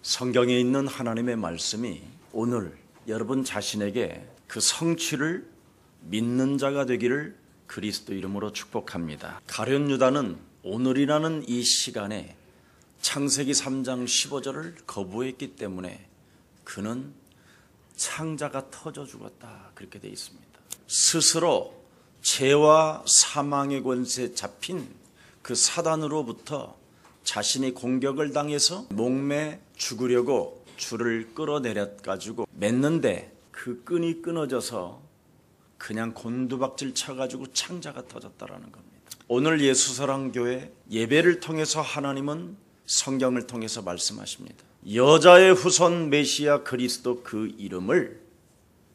성경에 있는 하나님의 말씀이 오늘 여러분 자신에게 그 성취를 믿는 자가 되기를 그리스도 이름으로 축복합니다. 가룟 유다는 오늘이라는 이 시간에 창세기 3장 15절을 거부했기 때문에 그는 창자가 터져 죽었다, 그렇게 되어 있습니다. 스스로 죄와 사망의 권세에 잡힌 그 사단으로부터 자신이 공격을 당해서 목매 죽으려고 줄을 끌어내려가지고 맸는데 그 끈이 끊어져서 그냥 곤두박질 쳐가지고 창자가 터졌다라는 겁니다. 오늘 예수사랑교회 예배를 통해서 하나님은 성경을 통해서 말씀하십니다. 여자의 후손 메시아 그리스도 그 이름을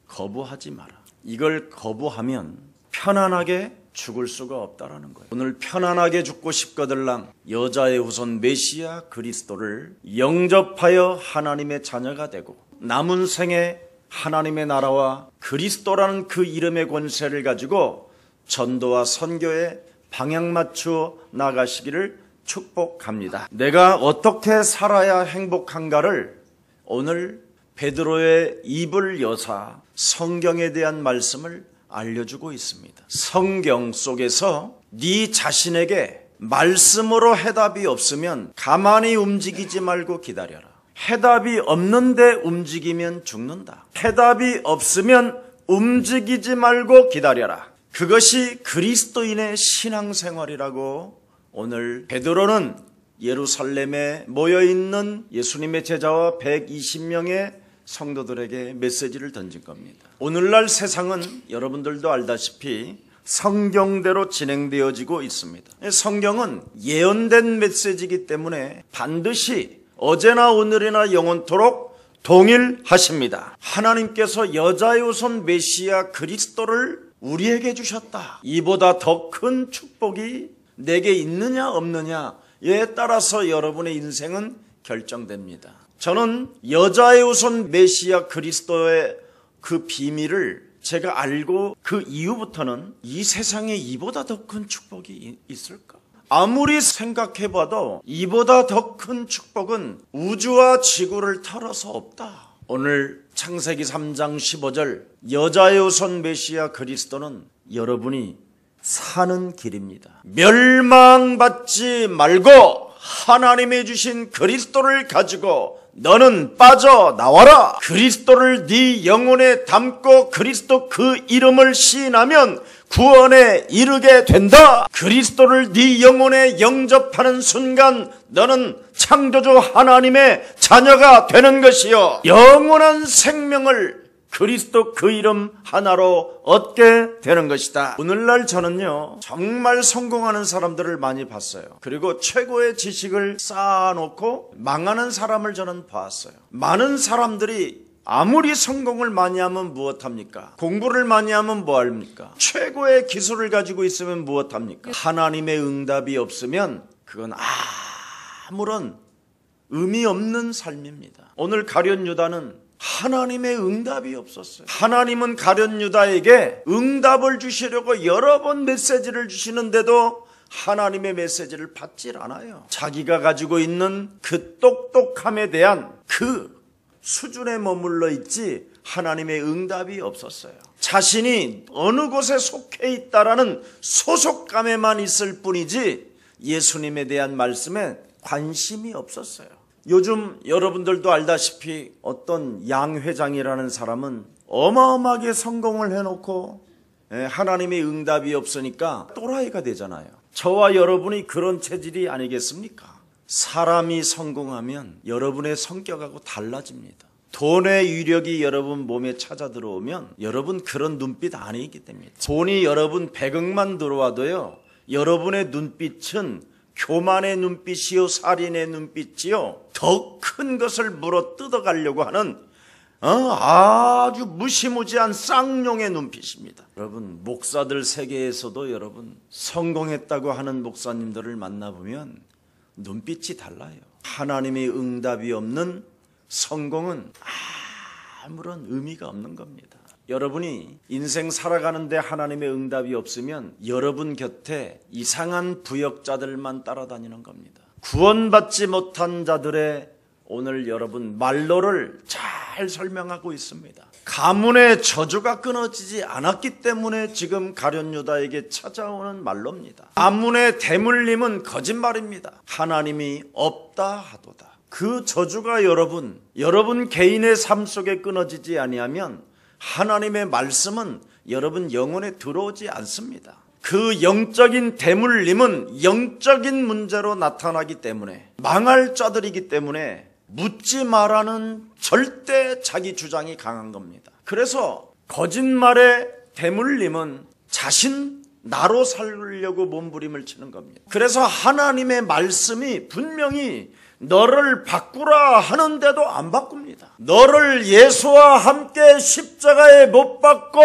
거부하지 마라. 이걸 거부하면 편안하게 죽을 수가 없다라는 거예요. 오늘 편안하게 죽고 싶거들랑 여자의 후손 메시아 그리스도를 영접하여 하나님의 자녀가 되고 남은 생에 하나님의 나라와 그리스도라는 그 이름의 권세를 가지고 전도와 선교에 방향 맞추어 나가시기를 축복합니다. 내가 어떻게 살아야 행복한가를 오늘 베드로의 입을 여사 성경에 대한 말씀을 알려주고 있습니다. 성경 속에서 네 자신에게 말씀으로 해답이 없으면 가만히 움직이지 말고 기다려라. 해답이 없는데 움직이면 죽는다. 해답이 없으면 움직이지 말고 기다려라. 그것이 그리스도인의 신앙생활이라고 오늘 베드로는 예루살렘에 모여있는 예수님의 제자와 120명의 성도들에게 메시지를 던진 겁니다. 오늘날 세상은 여러분들도 알다시피 성경대로 진행되어지고 있습니다. 성경은 예언된 메시지이기 때문에 반드시 어제나 오늘이나 영원토록 동일하십니다. 하나님께서 여자의 후손 메시아 그리스도를 우리에게 주셨다. 이보다 더 큰 축복이 내게 있느냐 없느냐에 따라서 여러분의 인생은 결정됩니다. 저는 여자의 후손 메시아 그리스도의 그 비밀을 제가 알고 그 이후부터는 이 세상에 이보다 더 큰 축복이 있을까? 아무리 생각해봐도 이보다 더 큰 축복은 우주와 지구를 털어서 없다. 오늘 창세기 3장 15절 여자의 후손 메시아 그리스도는 여러분이 사는 길입니다. 멸망받지 말고 하나님이 주신 그리스도를 가지고 너는 빠져나와라. 그리스도를 네 영혼에 담고 그리스도 그 이름을 시인하면 구원에 이르게 된다. 그리스도를 네 영혼에 영접하는 순간 너는 창조주 하나님의 자녀가 되는 것이요 영원한 생명을 그리스도 그 이름 하나로 얻게 되는 것이다. 오늘날 저는요 정말 성공하는 사람들을 많이 봤어요. 그리고 최고의 지식을 쌓아놓고 망하는 사람을 저는 봤어요. 많은 사람들이 아무리 성공을 많이 하면 무엇합니까? 공부를 많이 하면 뭐합니까? 최고의 기술을 가지고 있으면 무엇합니까? 하나님의 응답이 없으면 그건 아무런 의미 없는 삶입니다. 오늘 가룟 유다는 하나님의 응답이 없었어요. 하나님은 가룟 유다에게 응답을 주시려고 여러 번 메시지를 주시는데도 하나님의 메시지를 받질 않아요. 자기가 가지고 있는 그 똑똑함에 대한 그 수준에 머물러 있지 하나님의 응답이 없었어요. 자신이 어느 곳에 속해 있다라는 소속감에만 있을 뿐이지 예수님에 대한 말씀에 관심이 없었어요. 요즘 여러분들도 알다시피 어떤 양 회장이라는 사람은 어마어마하게 성공을 해놓고 하나님의 응답이 없으니까 또라이가 되잖아요. 저와 여러분이 그런 체질이 아니겠습니까? 사람이 성공하면 여러분의 성격하고 달라집니다. 돈의 위력이 여러분 몸에 찾아 들어오면 여러분 그런 눈빛 아니기 때문에 돈이 여러분 100억만 들어와도요 여러분의 눈빛은 교만의 눈빛이요 살인의 눈빛이요 더 큰 것을 물어 뜯어가려고 하는 아주 무시무지한 쌍용의 눈빛입니다. 여러분 목사들 세계에서도 여러분 성공했다고 하는 목사님들을 만나보면 눈빛이 달라요. 하나님의 응답이 없는 성공은 아무런 의미가 없는 겁니다. 여러분이 인생 살아가는데 하나님의 응답이 없으면 여러분 곁에 이상한 부역자들만 따라다니는 겁니다. 구원받지 못한 자들의 오늘 여러분 말로를 잘 설명하고 있습니다. 가문의 저주가 끊어지지 않았기 때문에 지금 가룟 유다에게 찾아오는 말로입니다. 가문의 대물림은 거짓말입니다. 하나님이 없다 하도다. 그 저주가 여러분 개인의 삶 속에 끊어지지 아니하면 하나님의 말씀은 여러분 영혼에 들어오지 않습니다. 그 영적인 대물림은 영적인 문제로 나타나기 때문에 망할 자들이기 때문에 묻지 말라는 절대 자기 주장이 강한 겁니다. 그래서 거짓말의 대물림은 자신 나로 살려고 몸부림을 치는 겁니다. 그래서 하나님의 말씀이 분명히 너를 바꾸라 하는데도 안 바꿉니다. 너를 예수와 함께 십자가에 못 박고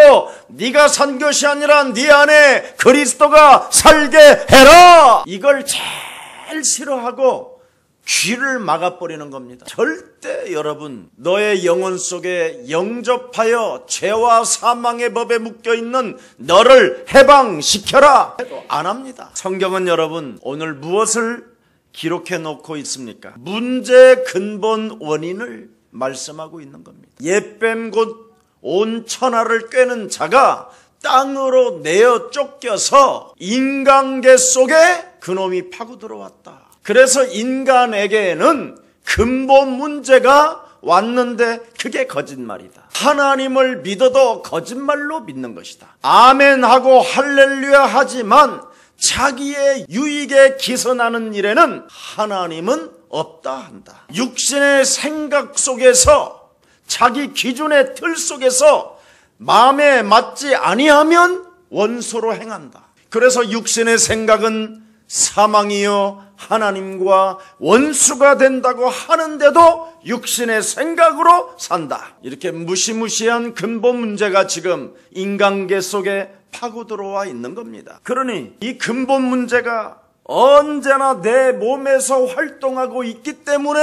네가 산 것이 아니라 네 안에 그리스도가 살게 해라. 이걸 제일 싫어하고 귀를 막아버리는 겁니다. 절대 여러분 너의 영혼 속에 영접하여 죄와 사망의 법에 묶여있는 너를 해방시켜라 해도 안 합니다. 성경은 여러분 오늘 무엇을 기록해 놓고 있습니까? 문제의 근본 원인을 말씀하고 있는 겁니다. 옛뱀 곧 온 천하를 꿰는 자가 땅으로 내어 쫓겨서 인간계 속에 그놈이 파고 들어왔다. 그래서 인간에게는 근본 문제가 왔는데 그게 거짓말이다. 하나님을 믿어도 거짓말로 믿는 것이다. 아멘하고 할렐루야 하지만 자기의 유익에 기선하는 일에는 하나님은 없다 한다. 육신의 생각 속에서 자기 기준의 틀 속에서 마음에 맞지 아니하면 원수로 행한다. 그래서 육신의 생각은 사망이요 하나님과 원수가 된다고 하는데도 육신의 생각으로 산다. 이렇게 무시무시한 근본 문제가 지금 인간계 속에 파고 들어와 있는 겁니다. 그러니 이 근본 문제가 언제나 내 몸에서 활동하고 있기 때문에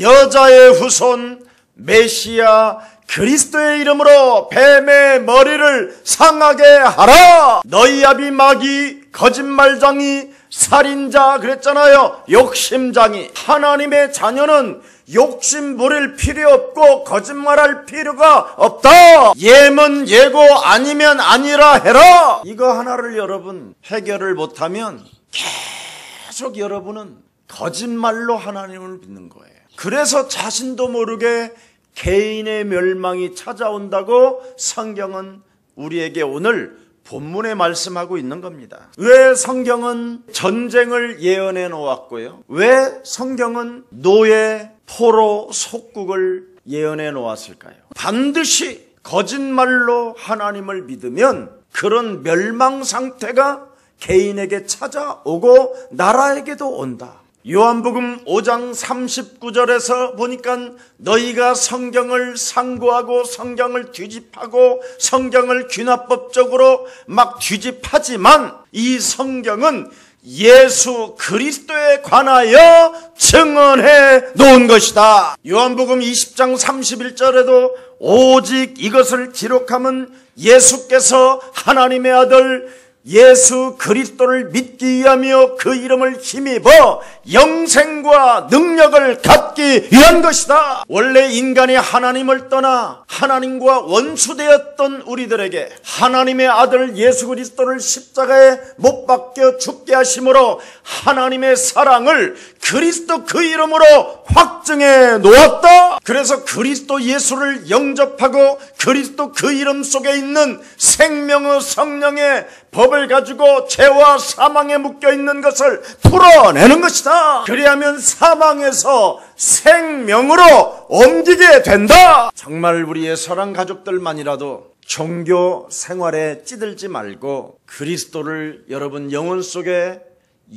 여자의 후손 메시아 그리스도의 이름으로 뱀의 머리를 상하게 하라. 너희 아비 마귀 거짓말장이 살인자 그랬잖아요. 욕심장이. 하나님의 자녀는 욕심 부릴 필요 없고 거짓말할 필요가 없다. 예면 예고 아니면 아니라 해라. 이거 하나를 여러분 해결을 못하면 계속 여러분은 거짓말로 하나님을 믿는 거예요. 그래서 자신도 모르게 개인의 멸망이 찾아온다고 성경은 우리에게 오늘 본문에 말씀하고 있는 겁니다. 왜 성경은 전쟁을 예언해 놓았고요? 왜 성경은 노예, 포로, 속국을 예언해 놓았을까요? 반드시 거짓말로 하나님을 믿으면 그런 멸망 상태가 개인에게 찾아오고 나라에게도 온다. 요한복음 5장 39절에서 보니까 너희가 성경을 상고하고 성경을 뒤집하고 성경을 귀납법적으로 막 뒤집하지만 이 성경은 예수 그리스도에 관하여 증언해 놓은 것이다. 요한복음 20장 31절에도 오직 이것을 기록함은 예수께서 하나님의 아들 예수 그리스도를 믿기 위하며 그 이름을 힘입어 영생과 능력을 갖기 위한 것이다. 원래 인간이 하나님을 떠나 하나님과 원수되었던 우리들에게 하나님의 아들 예수 그리스도를 십자가에 못 박혀 죽게 하심으로 하나님의 사랑을 그리스도 그 이름으로 확증해 놓았다. 그래서 그리스도 예수를 영접하고 그리스도 그 이름 속에 있는 생명의 성령의 법을 가지고 죄와 사망에 묶여있는 것을 풀어내는 것이다. 그리하면 사망에서 생명으로 옮기게 된다. 정말 우리의 사랑 가족들만이라도 종교 생활에 찌들지 말고 그리스도를 여러분 영혼 속에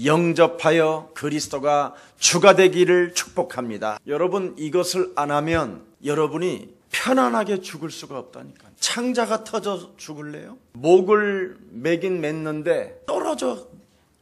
영접하여 그리스도가 주가 되기를 축복합니다. 여러분 이것을 안 하면 여러분이 편안하게 죽을 수가 없다니까요. 창자가 터져 죽을래요? 목을 매긴 맸는데 떨어져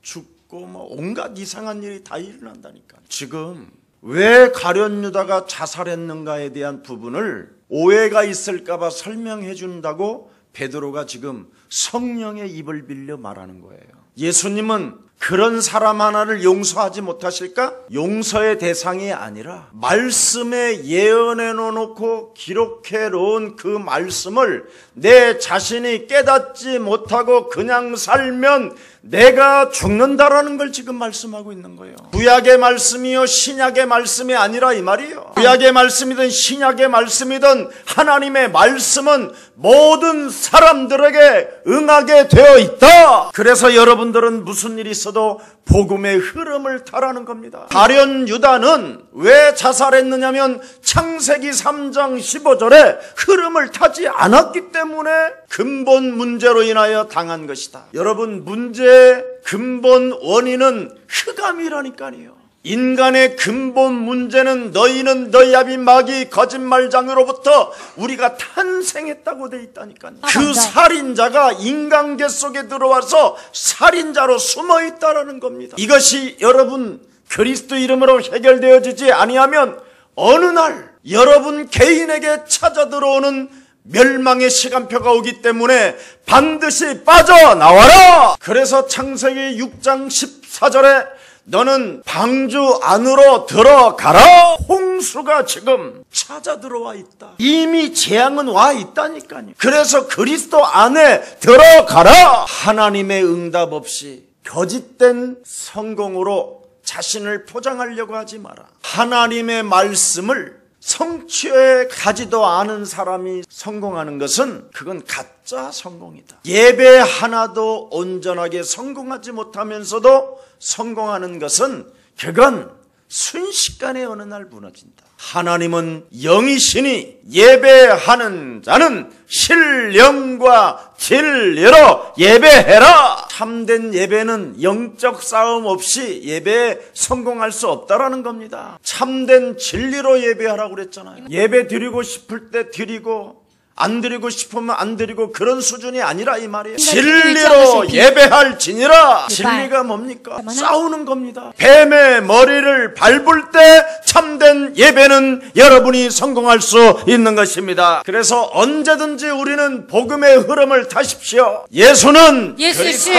죽고 뭐 온갖 이상한 일이 다 일어난다니까요. 지금 왜 가룟 유다가 자살했는가에 대한 부분을 오해가 있을까 봐 설명해 준다고 베드로가 지금 성령의 입을 빌려 말하는 거예요. 예수님은 그런 사람 하나를 용서하지 못하실까? 용서의 대상이 아니라 말씀에 예언해 놓고 기록해 놓은 그 말씀을 내 자신이 깨닫지 못하고 그냥 살면 내가 죽는다라는 걸 지금 말씀하고 있는 거예요. 구약의 말씀이요 신약의 말씀이 아니라 이 말이에요. 구약의 말씀이든 신약의 말씀이든 하나님의 말씀은 모든 사람들에게 응하게 되어 있다. 그래서 여러분들은 무슨 일이 있어도 복음의 흐름을 타라는 겁니다. 가룟 유다는 왜 자살했느냐면 창세기 3장 15절에 흐름을 타지 않았기 때문에 근본 문제로 인하여 당한 것이다. 여러분, 문제의 근본 원인은 흑암이라니까요. 인간의 근본 문제는 너희는 너희 아비 마귀 거짓말장으로부터 우리가 탄생했다고 돼 있다니까요. 그 살인자가 인간계 속에 들어와서 살인자로 숨어 있다라는 겁니다. 이것이 여러분 그리스도 이름으로 해결되어지지 아니하면 어느 날 여러분 개인에게 찾아 들어오는 멸망의 시간표가 오기 때문에 반드시 빠져나와라. 그래서 창세기 6장 14절에 너는 방주 안으로 들어가라. 홍수가 지금 찾아 들어와 있다. 이미 재앙은 와 있다니까요. 그래서 그리스도 안에 들어가라. 하나님의 응답 없이 거짓된 성공으로 자신을 포장하려고 하지 마라. 하나님의 말씀을 성취해 가지도 않은 사람이 성공하는 것은 그건 가짜 성공이다. 예배 하나도 온전하게 성공하지 못하면서도 성공하는 것은 그건 순식간에 어느 날 무너진다. 하나님은 영이시니 예배하는 자는 신령과 진리로 예배해라. 참된 예배는 영적 싸움 없이 예배에 성공할 수 없다라는 겁니다. 참된 진리로 예배하라고 그랬잖아요. 예배 드리고 싶을 때 드리고 안 드리고 싶으면 안 드리고 그런 수준이 아니라 이 말이에요. 진리로 예배할 지니라. 진리가 뭡니까? 싸우는 겁니다. 뱀의 머리를 밟을 때 참된 예배는 여러분이 성공할 수 있는 것입니다. 그래서 언제든지 우리는 복음의 흐름을 타십시오. 예수는 그리스도,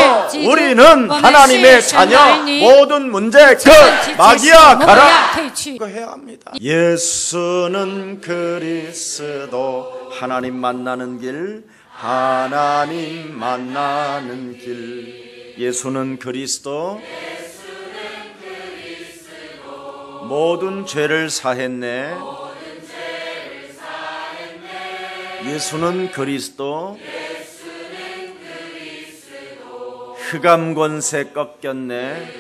우리는 하나님의 자녀, 모든 문제 끝, 마귀야 가라. 이거 해야 합니다. 예수는 그리스도, 하나님 만나는 길, 하나님 만나는 길. 예수는 그리스도, 모든 죄를 사했네. 예수는 그리스도, 흑암 권세 꺾였네.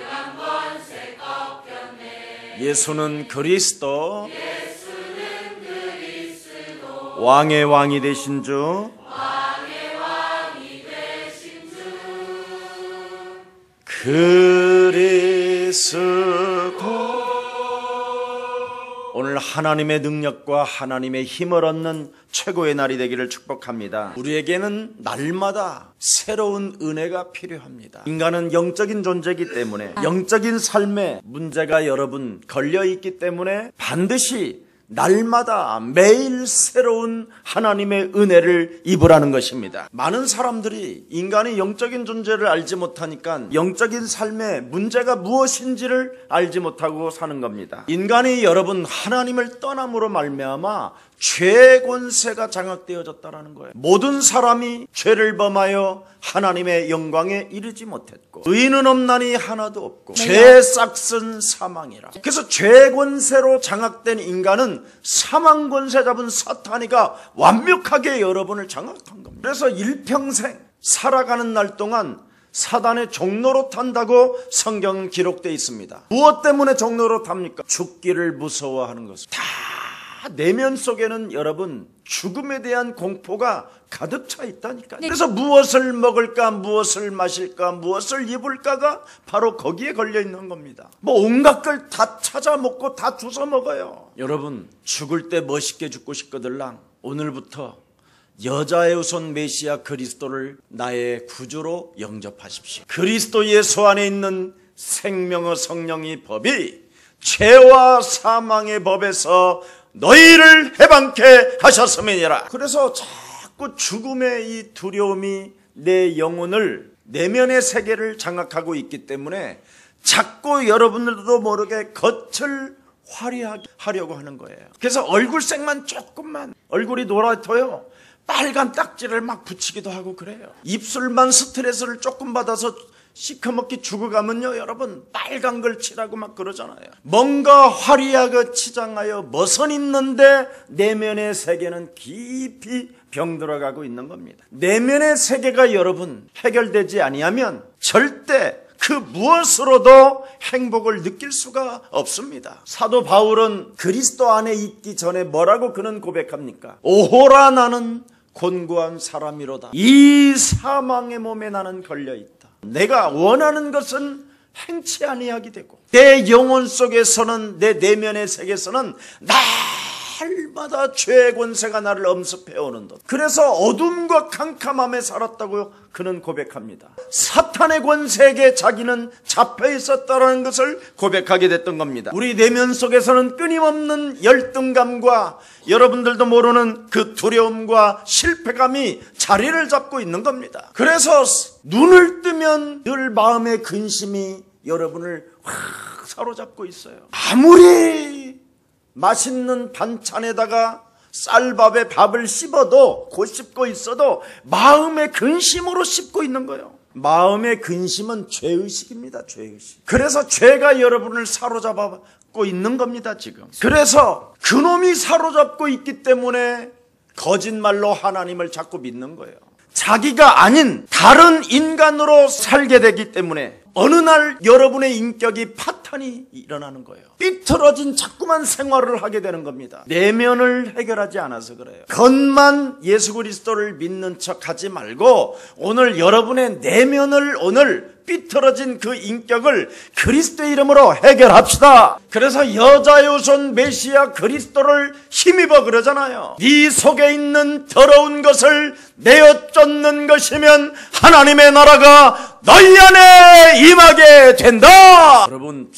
예수는 그리스도, 왕의 왕이 되신 주, 그리스도. 오늘 하나님의 능력과 하나님의 힘을 얻는 최고의 날이 되기를 축복합니다. 우리에게는 날마다 새로운 은혜가 필요합니다. 인간은 영적인 존재이기 때문에 영적인 삶에 문제가 여러분 걸려있기 때문에 반드시 날마다 매일 새로운 하나님의 은혜를 입으라는 것입니다. 많은 사람들이 인간이 영적인 존재를 알지 못하니까 영적인 삶에 문제가 무엇인지를 알지 못하고 사는 겁니다. 인간이 여러분 하나님을 떠남으로 말미암아 죄의 권세가 장악되어졌다는 거예요. 모든 사람이 죄를 범하여 하나님의 영광에 이르지 못했고 의인은 없나니 하나도 없고 죄의 싹은 사망이라. 그래서 죄의 권세로 장악된 인간은 사망 권세 잡은 사탄이가 완벽하게 여러분을 장악한 겁니다. 그래서 일평생 살아가는 날 동안 사단의 종로로 탄다고 성경은 기록되어 있습니다. 무엇 때문에 종로로 탑니까? 죽기를 무서워하는 것을. 다 내면 속에는 여러분 죽음에 대한 공포가 가득 차 있다니까요. 그래서 무엇을 먹을까, 무엇을 마실까, 무엇을 입을까가 바로 거기에 걸려 있는 겁니다. 뭐 온갖 걸 다 찾아 먹고 다 주워 먹어요. 여러분 죽을 때 멋있게 죽고 싶거들랑 오늘부터 여자의 우선 메시아 그리스도를 나의 구주로 영접하십시오. 그리스도 예수 안에 있는 생명의 성령의 법이 죄와 사망의 법에서 너희를 해방케 하셨음이니라. 그래서 자꾸 죽음의 이 두려움이 내 영혼을 내면의 세계를 장악하고 있기 때문에 자꾸 여러분들도 모르게 겉을 화려하게 하려고 하는 거예요. 그래서 얼굴색만 조금만, 얼굴이 노랗고요, 빨간 딱지를 막 붙이기도 하고 그래요. 입술만 스트레스를 조금 받아서 시커멓게 죽어가면요, 여러분 빨간 걸 칠하고 막 그러잖아요. 뭔가 화려하게 치장하여 멋은 있는데 내면의 세계는 깊이 병들어가고 있는 겁니다. 내면의 세계가 여러분 해결되지 아니하면 절대 그 무엇으로도 행복을 느낄 수가 없습니다. 사도 바울은 그리스도 안에 있기 전에 뭐라고 그는 고백합니까? 오호라 나는 곤고한 사람이로다. 이 사망의 몸에 나는 걸려있다. 내가 원하는 것은 행치 아니하게 되고 내 영혼 속에서는, 내 내면의 세계에서는 날마다 죄의 권세가 나를 엄습해 오는 것. 그래서 어둠과 캄캄함에 살았다고 그는 고백합니다. 사탄의 권세에게 자기는 잡혀 있었다는 것을 고백하게 됐던 겁니다. 우리 내면 속에서는 끊임없는 열등감과 여러분들도 모르는 그 두려움과 실패감이 자리를 잡고 있는 겁니다. 그래서 눈을 뜨면 늘 마음의 근심이 여러분을 확 사로잡고 있어요. 아무리 맛있는 반찬에다가 쌀밥에 밥을 씹어도, 곧 씹고 있어도 마음의 근심으로 씹고 있는 거예요. 마음의 근심은 죄의식입니다. 죄의식. 그래서 죄가 여러분을 사로잡고 있는 겁니다, 지금. 그래서 그놈이 사로잡고 있기 때문에 거짓말로 하나님을 자꾸 믿는 거예요. 자기가 아닌 다른 인간으로 살게 되기 때문에 어느 날 여러분의 인격이 파탄이 일어나는 거예요. 삐뚤어진 자꾸만 생활을 하게 되는 겁니다. 내면을 해결하지 않아서 그래요. 겉만 예수 그리스도를 믿는 척하지 말고 오늘 여러분의 내면을, 오늘 삐뚤어진 그 인격을 그리스도의 이름으로 해결합시다. 그래서 여자의 후손 메시아 그리스도를 힘입어 그러잖아요. 네 속에 있는 더러운 것을 내어 쫓는 것이면 하나님의 나라가 너희 안에 임하게 된다. 여러분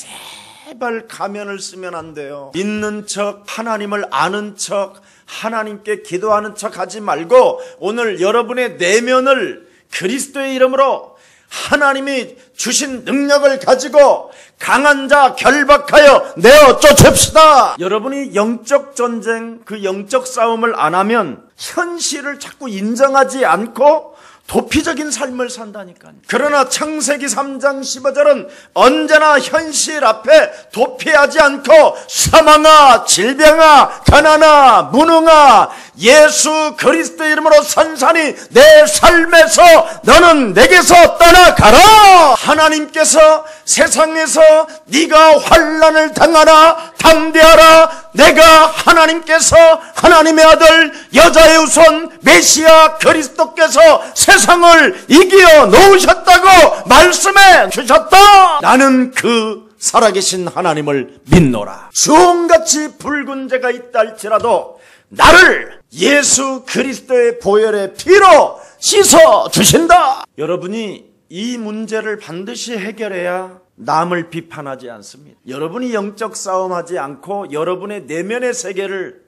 제발 가면을 쓰면 안 돼요. 믿는 척, 하나님을 아는 척, 하나님께 기도하는 척 하지 말고 오늘 여러분의 내면을 그리스도의 이름으로 하나님이 주신 능력을 가지고 강한 자 결박하여 내어 쫓읍시다. 여러분이 영적 전쟁, 그 영적 싸움을 안 하면 현실을 자꾸 인정하지 않고 도피적인 삶을 산다니까요. 그러나 창세기 3장 15절은 언제나 현실 앞에 도피하지 않고 사망아, 질병아, 가난아, 무능아, 예수 그리스도 이름으로 산산히 내 삶에서 너는 내게서 떠나가라. 하나님께서 세상에서 네가 환난을 당하나 담대하라. 내가 하나님께서 하나님의 아들 여자의 후손 메시아 그리스도께서 세상을 이겨 놓으셨다고 말씀해 주셨다. 나는 그 살아계신 하나님을 믿노라. 주홍같이 붉은 죄가 있다 할지라도 나를 예수 그리스도의 보혈의 피로 씻어 주신다. 여러분이 이 문제를 반드시 해결해야 남을 비판하지 않습니다. 여러분이 영적 싸움하지 않고 여러분의 내면의 세계를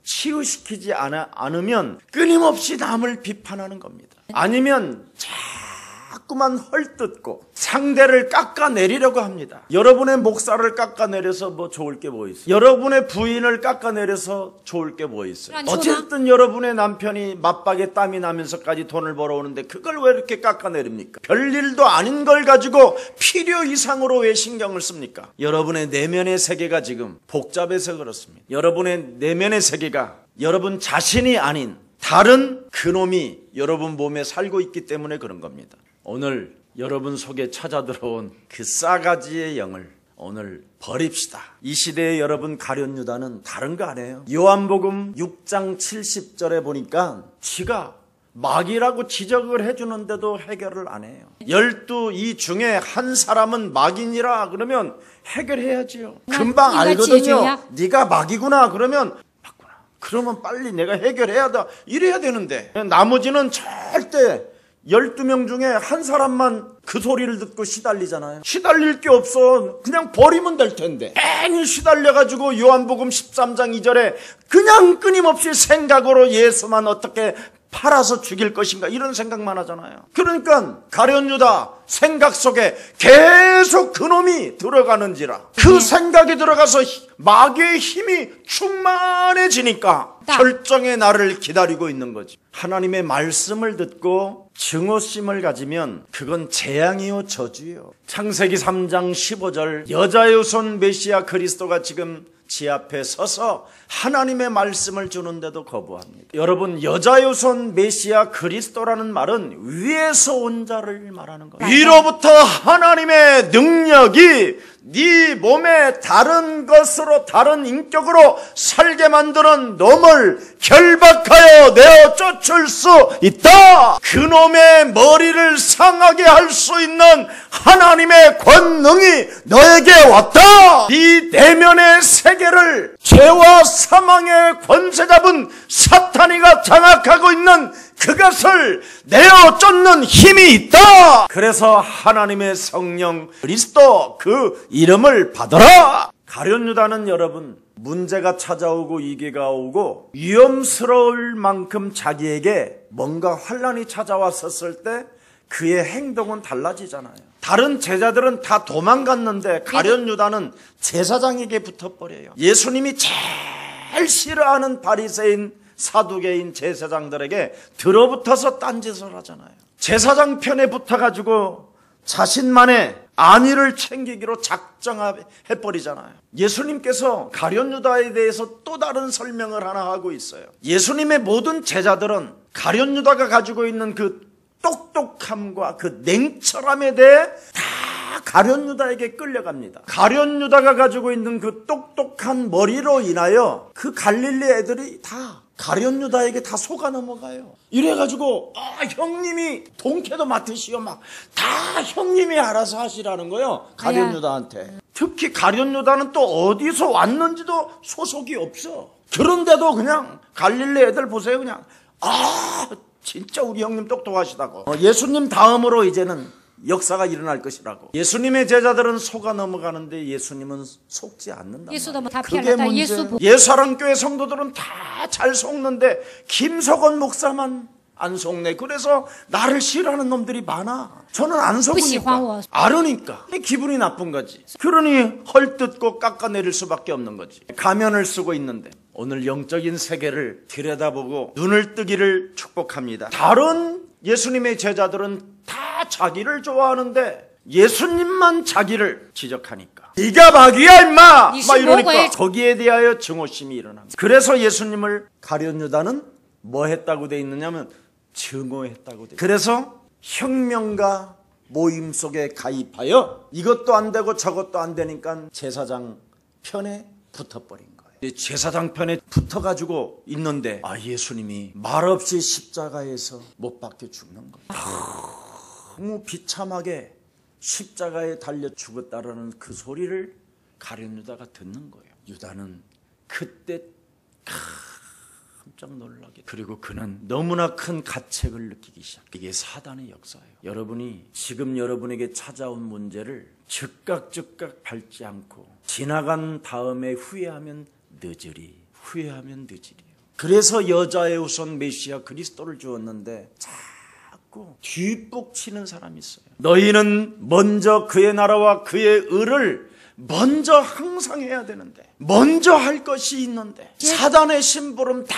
치유시키지 않으면 끊임없이 남을 비판하는 겁니다. 아니면 자꾸만 헐뜯고 상대를 깎아내리려고 합니다. 여러분의 목사를 깎아내려서 뭐 좋을 게 뭐 있어요? 여러분의 부인을 깎아내려서 좋을 게 뭐 있어요? 어쨌든 여러분의 남편이 맞박에 땀이 나면서까지 돈을 벌어오는데 그걸 왜 이렇게 깎아내립니까? 별일도 아닌 걸 가지고 필요 이상으로 왜 신경을 씁니까? 여러분의 내면의 세계가 지금 복잡해서 그렇습니다. 여러분의 내면의 세계가 여러분 자신이 아닌 다른 그놈이 여러분 몸에 살고 있기 때문에 그런 겁니다. 오늘 여러분 속에 찾아 들어온 그 싸가지의 영을 오늘 버립시다. 이 시대에 여러분 가룟 유다는 다른 거 아니에요. 요한복음 6장 70절에 보니까 지가 마귀라고 지적을 해주는데도 해결을 안 해요. 12이 중에 한 사람은 마귀니라 그러면 해결해야지요. 금방 알거든요. 네가 마귀구나 그러면 맞구나. 그러면 빨리 내가 해결해야 돼. 이래야 되는데 나머지는 절대 12명 중에 한 사람만 그 소리를 듣고 시달리잖아요. 시달릴 게 없어. 그냥 버리면 될 텐데. 괜히 시달려가지고 요한복음 13장 2절에 그냥 끊임없이 생각으로 예수만 어떻게 팔아서 죽일 것인가 이런 생각만 하잖아요. 그러니까 가룟 유다 생각 속에 계속 그놈이 들어가는지라 그 생각이 들어가서 마귀의 힘이 충만해지니까 결정의 날을 기다리고 있는 거지. 하나님의 말씀을 듣고 증오심을 가지면 그건 재앙이요 저주요. 창세기 3장 15절 여자의 후손 메시아 그리스도가 지금 지 앞에 서서 하나님의 말씀을 주는데도 거부합니다. 여러분, 여자의 후손 메시아 그리스도라는 말은 위에서 온 자를 말하는 거예요. 위로부터 하나님의 능력이 네 몸에 다른 것으로 다른 인격으로 살게 만드는 놈을 결박하여 내어 쫓을 수 있다. 그놈의 머리를 상하게 할 수 있는 하나님의 권능이 너에게 왔다. 네 내면의 세계를 죄와 사망의 권세 잡은 사탄이가 장악하고 있는 그것을 내어 쫓는 힘이 있다. 그래서 하나님의 성령 그리스도 그 이름을 받아라. 가룟 유다는 여러분 문제가 찾아오고 위기가 오고 위험스러울 만큼 자기에게 뭔가 환난이 찾아왔었을 때 그의 행동은 달라지잖아요. 다른 제자들은 다 도망갔는데 가룟 유다는 제사장에게 붙어버려요. 예수님이 제일 싫어하는 바리새인 사두개인 제사장들에게 들어붙어서 딴짓을 하잖아요. 제사장 편에 붙어가지고 자신만의 안위를 챙기기로 작정해버리잖아요. 예수님께서 가룟 유다에 대해서 또 다른 설명을 하나 하고 있어요. 예수님의 모든 제자들은 가룟 유다가 가지고 있는 그 똑똑함과 그 냉철함에 대해 다 가룟 유다에게 끌려갑니다. 가룟 유다가 가지고 있는 그 똑똑한 머리로 인하여 그 갈릴리 애들이 다 가룟 유다에게 다 속아 넘어가요. 이래가지고 형님이 동캐도 맡으시오 막 다 형님이 알아서 하시라는 거예요. 가룟 유다한테. 특히 가룟 유다는 또 어디서 왔는지도 소속이 없어. 그런데도 그냥 갈릴리 애들 보세요. 그냥 진짜 우리 형님 똑똑하시다고. 예수님 다음으로 이제는 역사가 일어날 것이라고. 예수님의 제자들은 속아 넘어가는데 예수님은 속지 않는다. 그게 문제. 예사랑교회 성도들은 다 잘 속는데 김석원 목사만 안 속네. 그래서 나를 싫어하는 놈들이 많아. 저는 안 속으니까 알으니까 기분이 나쁜 거지. 그러니 헐뜯고 깎아내릴 수밖에 없는 거지. 가면을 쓰고 있는데 오늘 영적인 세계를 들여다보고 눈을 뜨기를 축복합니다. 다른 예수님의 제자들은 다 자기를 좋아하는데 예수님만 자기를 지적하니까 네가 마귀야 임마 막 이러니까 거기에 대하여 증오심이 일어납니다. 그래서 예수님을 가룟 유다는 뭐 했다고 돼 있느냐면 증오했다고 돼. 그래서 혁명가 모임 속에 가입하여 이것도 안 되고 저것도 안 되니까 제사장 편에 붙어버린 거예요. 제사장 편에 붙어가지고 있는데 예수님이 말없이 십자가에서 못 박혀 죽는 거예요. 너무 비참하게 십자가에 달려 죽었다라는 그 소리를 가룟 유다가 듣는 거예요. 유다는 그때 깜짝 놀라게. 그리고 그는 너무나 큰 가책을 느끼기 시작. 이게 사단의 역사예요. 여러분이 지금 여러분에게 찾아온 문제를 즉각 밟지 않고 지나간 다음에 후회하면 늦으리. 그래서 여자의 후손 메시아 그리스도를 주었는데 자꾸 뒷북치는 사람이 있어요. 너희는 먼저 그의 나라와 그의 의를 먼저 항상 해야 되는데 먼저 할 것이 있는데 사단의 심부름 다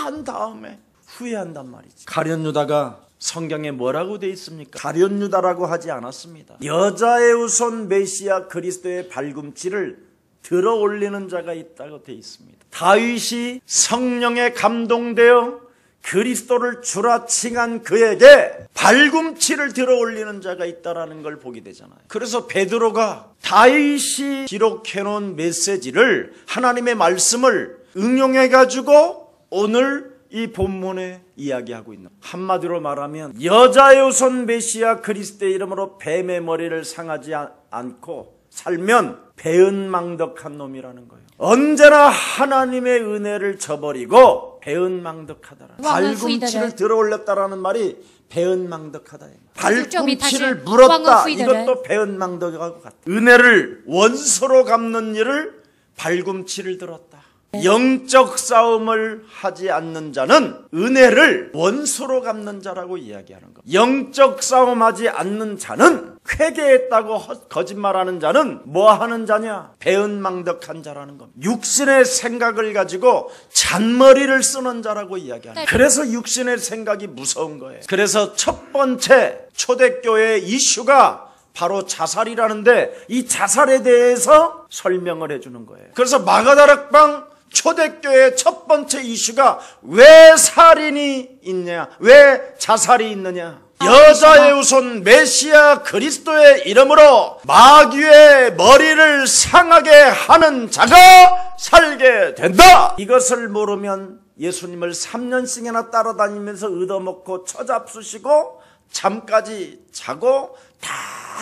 한 다음에 후회한단 말이지. 가룟 유다가 성경에 뭐라고 돼 있습니까? 가룟 유다라고 하지 않았습니다. 여자의 후손 메시아 그리스도의 발꿈치를 들어 올리는 자가 있다고 돼 있습니다. 다윗이 성령에 감동되어 그리스도를 주라칭한 그에게 발꿈치를 들어 올리는 자가 있다라는 걸 보게 되잖아요. 그래서 베드로가 다윗이 기록해놓은 메시지를 하나님의 말씀을 응용해가지고 오늘 이 본문에 이야기하고 있는, 한마디로 말하면 여자의 후손 메시아 그리스도의 이름으로 뱀의 머리를 상하지 않고 살면 배은망덕한 놈이라는 거예요. 언제나 하나님의 은혜를 저버리고 배은망덕하다라. 발꿈치를 들어 올렸다라는 말이 배은망덕하다. 발꿈치를 물었다. 이것도 배은망덕하고 같다. 은혜를 원수로 갚는 일을 발꿈치를 들었다. 영적 싸움을 하지 않는 자는 은혜를 원수로 갚는 자라고 이야기하는 것. 영적 싸움하지 않는 자는, 회개했다고 거짓말하는 자는 뭐 하는 자냐? 배은망덕한 자라는 겁니다. 육신의 생각을 가지고 잔머리를 쓰는 자라고 이야기하는 거예요. 그래서 육신의 생각이 무서운 거예요. 그래서 첫 번째 초대교회의 이슈가 바로 자살이라는데, 이 자살에 대해서 설명을 해주는 거예요. 그래서 마가다락방 초대교회의 첫 번째 이슈가 왜 살인이 있냐, 왜 자살이 있느냐. 여자의 후손 메시아 그리스도의 이름으로 마귀의 머리를 상하게 하는 자가 살게 된다. 이것을 모르면 예수님을 3년씩이나 따라다니면서 얻어먹고 처잡수시고 잠까지 자고 다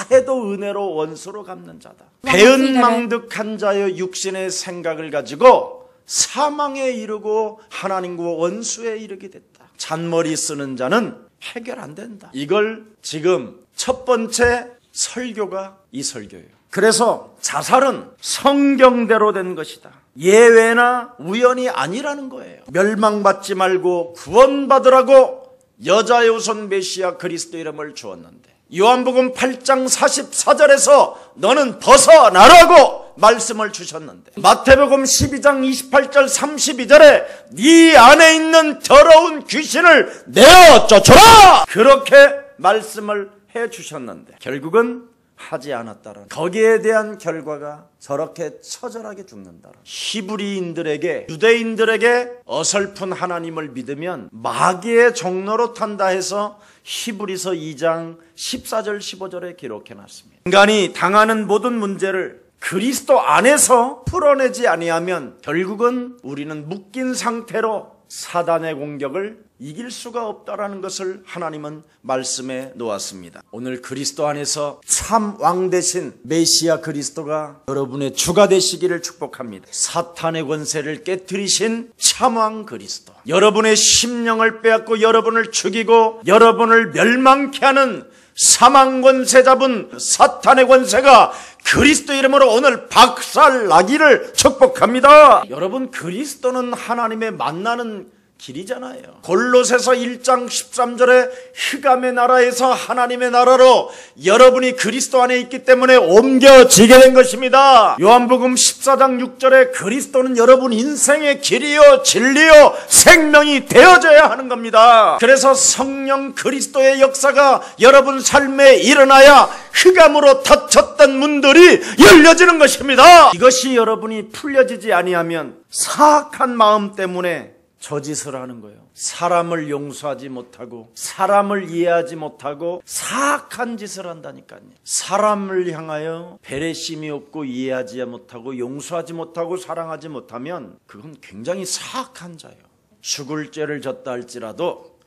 해도 은혜로 원수로 갚는 자다. 배은망덕한 자의 육신의 생각을 가지고 사망에 이르고 하나님과 원수에 이르게 됐다. 잔머리 쓰는 자는 해결 안 된다. 이걸 지금 첫 번째 설교가 이 설교예요. 그래서 자살은 성경대로 된 것이다. 예외나 우연이 아니라는 거예요. 멸망받지 말고 구원받으라고 여자의 후손 메시아 그리스도 이름을 주었는데, 요한복음 8장 44절에서 너는 벗어나라고 말씀을 주셨는데, 마태복음 12장 28절 32절에 네 안에 있는 더러운 귀신을 내어 쫓아라! 그렇게 말씀을 해 주셨는데 결국은 하지 않았다는, 거기에 대한 결과가 저렇게 처절하게 죽는다는. 히브리인들에게, 유대인들에게 어설픈 하나님을 믿으면 마귀의 종로로 탄다 해서 히브리서 2장 14절 15절에 기록해 놨습니다. 인간이 당하는 모든 문제를 그리스도 안에서 풀어내지 아니하면 결국은 우리는 묶인 상태로 사단의 공격을 이길 수가 없다라는 것을 하나님은 말씀해 놓았습니다. 오늘 그리스도 안에서 참 왕 되신 메시아 그리스도가 여러분의 주가 되시기를 축복합니다. 사탄의 권세를 깨뜨리신 참왕 그리스도, 여러분의 심령을 빼앗고 여러분을 죽이고 여러분을 멸망케 하는 사망 권세 잡은 사탄의 권세가 그리스도 이름으로 오늘 박살나기를 축복합니다. 여러분, 그리스도는 하나님의 만나는 길이잖아요. 골로새서 1장 13절에 흑암의 나라에서 하나님의 나라로 여러분이 그리스도 안에 있기 때문에 옮겨지게 된 것입니다. 요한복음 14장 6절에 그리스도는 여러분 인생의 길이요 진리요 생명이 되어져야 하는 겁니다. 그래서 성령 그리스도의 역사가 여러분 삶에 일어나야 흑암으로 닫혔던 문들이 열려지는 것입니다. 이것이 여러분이 풀려지지 아니하면 사악한 마음 때문에 저짓을 하는 거예요. 사람을 용서하지 못하고 사람을 이해하지 못하고 사악한 짓을 한다니까요. 사람을 향하여 배려심이 없고 이해하지 못하고 용서하지 못하고 사랑하지 못하면 그건 굉장히 사악한 자예요. 죽을 죄를 졌다 할지라도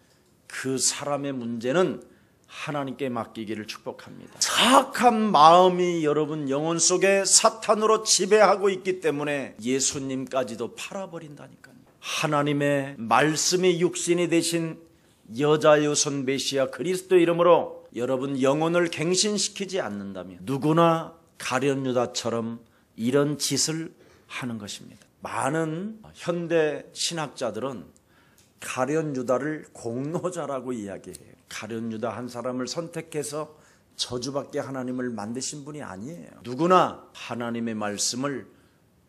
그 사람의 문제는 하나님께 맡기기를 축복합니다. 사악한 마음이 여러분 영혼 속에 사탄으로 지배하고 있기 때문에 예수님까지도 팔아버린다니까요. 하나님의 말씀이 육신이 되신 여자의 후손 메시아 그리스도 이름으로 여러분 영혼을 갱신시키지 않는다면 누구나 가룟 유다처럼 이런 짓을 하는 것입니다. 많은 현대 신학자들은 가룟 유다를 공로자라고 이야기해요. 가룟 유다 한 사람을 선택해서 저주받게 하나님을 만드신 분이 아니에요. 누구나 하나님의 말씀을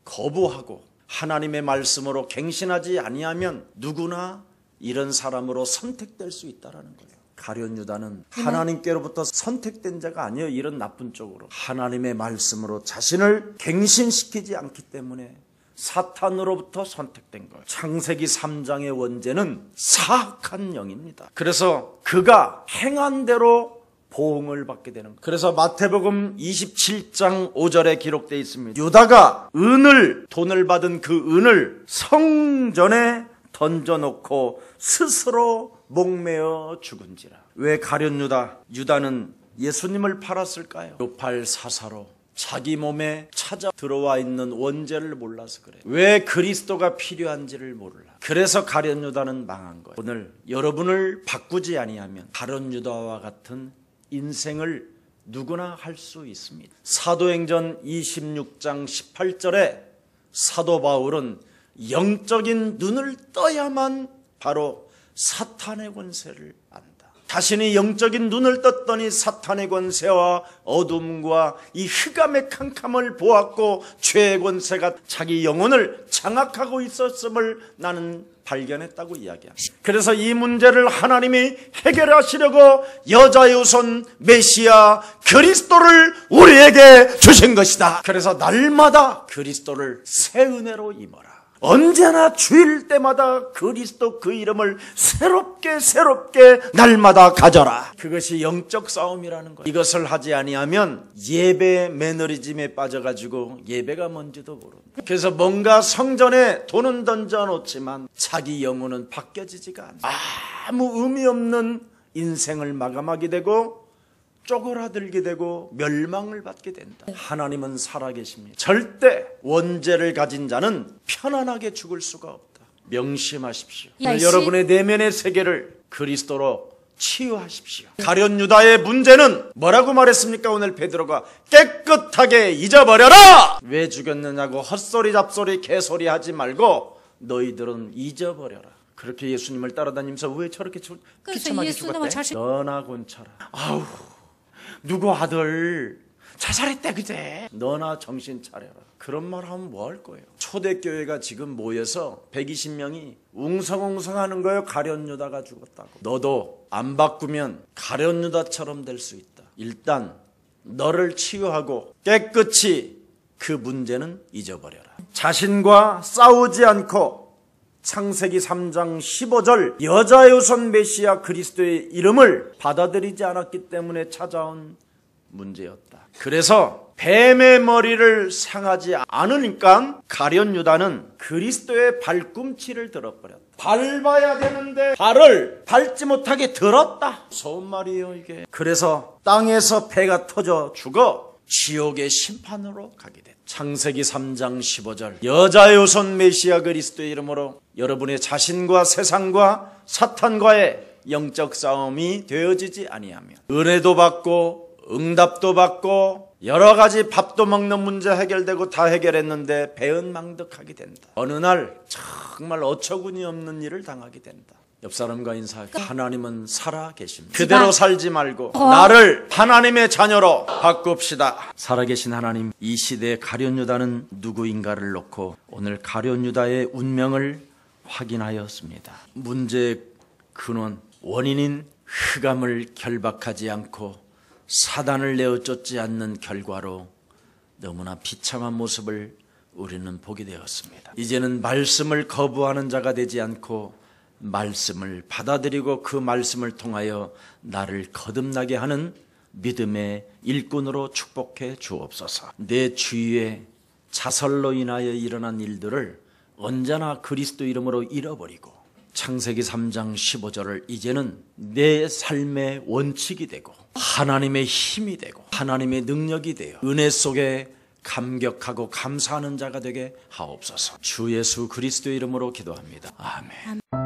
거부하고 하나님의 말씀으로 갱신하지 아니하면 누구나 이런 사람으로 선택될 수 있다는 거예요. 가룟 유다는 하나님께로부터 선택된 자가 아니에요. 이런 나쁜 쪽으로 하나님의 말씀으로 자신을 갱신시키지 않기 때문에 사탄으로부터 선택된 거예요. 창세기 3장의 원죄는 사악한 영입니다. 그래서 그가 행한 대로 보응을 받게 되는 거예요. 그래서 마태복음 27장 5절에 기록되어 있습니다. 유다가 돈을 받은 그 은을 성전에 던져놓고 스스로 목매어 죽은지라. 왜 가룟 유다는 예수님을 팔았을까요? 요팔사사로 자기 몸에 찾아 들어와 있는 원죄를 몰라서 그래요. 왜 그리스도가 필요한지를 몰라. 그래서 가룟 유다는 망한 거예요. 오늘 여러분을 바꾸지 아니하면 가룟 유다와 같은 인생을 누구나 할 수 있습니다. 사도행전 26장 18절에 사도 바울은 영적인 눈을 떠야만 바로 사탄의 권세를 안다. 자신이 영적인 눈을 떴더니 사탄의 권세와 어둠과 이 흑암의 캄캄을 보았고 죄의 권세가 자기 영혼을 장악하고 있었음을 나는 발견했다고 이야기합니다. 그래서 이 문제를 하나님이 해결하시려고 여자의 후손 메시아 그리스도를 우리에게 주신 것이다. 그래서 날마다 그리스도를 새 은혜로 임하라. 언제나 주일 때마다 그리스도 그 이름을 새롭게 날마다 가져라. 그것이 영적 싸움이라는 거예요. 이것을 하지 아니하면 예배 매너리즘에 빠져가지고 예배가 뭔지도 모릅니다. 그래서 뭔가 성전에 돈은 던져놓지만 자기 영혼은 바뀌어지지가 않아요. 아무 의미 없는 인생을 마감하게 되고 쪼그라들게 되고 멸망을 받게 된다. 하나님은 살아계십니다. 절대 원죄를 가진 자는 편안하게 죽을 수가 없다. 명심하십시오. 여러분의 내면의 세계를 그리스도로 치유하십시오. 가룟 유다의 문제는 뭐라고 말했습니까? 오늘 베드로가 깨끗하게 잊어버려라. 왜 죽였느냐고 헛소리 잡소리 개소리 하지 말고 너희들은 잊어버려라. 그렇게 예수님을 따라다니면서 왜 저렇게 비참하게 죽었대? 너나 곤차라. 아우, 누구 아들 자살했대 그제. 너나 정신 차려라. 그런 말 하면 뭐 할 거예요? 초대교회가 지금 모여서 120명이 웅성웅성하는 거예요. 가룟 유다가 죽었다고. 너도 안 바꾸면 가룟 유다처럼 될 수 있다. 일단 너를 치유하고 깨끗이 그 문제는 잊어버려라. 자신과 싸우지 않고 창세기 3장 15절 여자의 후손 메시아 그리스도의 이름을 받아들이지 않았기 때문에 찾아온 문제였다. 그래서 뱀의 머리를 상하지 않으니까 가룟 유다는 그리스도의 발꿈치를 들어버렸다. 밟아야 되는데 발을 밟지 못하게 들었다. 무서운 말이에요 이게. 그래서 땅에서 배가 터져 죽어 지옥의 심판으로 가게 됐다. 창세기 3장 15절 여자의 후손 메시아 그리스도의 이름으로 여러분의 자신과 세상과 사탄과의 영적 싸움이 되어지지 아니하면 은혜도 받고 응답도 받고 여러 가지 밥도 먹는 문제 해결되고 다 해결했는데 배은망덕하게 된다. 어느 날 정말 어처구니 없는 일을 당하게 된다. 옆 사람과 인사하고 하나님은 살아계십니다. 그대로 살지 말고 나를 하나님의 자녀로 바꿉시다. 살아계신 하나님, 이 시대의 가룟 유다는 누구인가를 놓고 오늘 가룟 유다의 운명을 확인하였습니다. 문제의 근원, 원인인 흑암을 결박하지 않고 사단을 내어쫓지 않는 결과로 너무나 비참한 모습을 우리는 보게 되었습니다. 이제는 말씀을 거부하는 자가 되지 않고 말씀을 받아들이고 그 말씀을 통하여 나를 거듭나게 하는 믿음의 일꾼으로 축복해 주옵소서. 내 주위에 자살로 인하여 일어난 일들을 언제나 그리스도 이름으로 잃어버리고 창세기 3장 15절을 이제는 내 삶의 원칙이 되고 하나님의 힘이 되고 하나님의 능력이 되어 은혜 속에 감격하고 감사하는 자가 되게 하옵소서. 주 예수 그리스도의 이름으로 기도합니다. 아멘.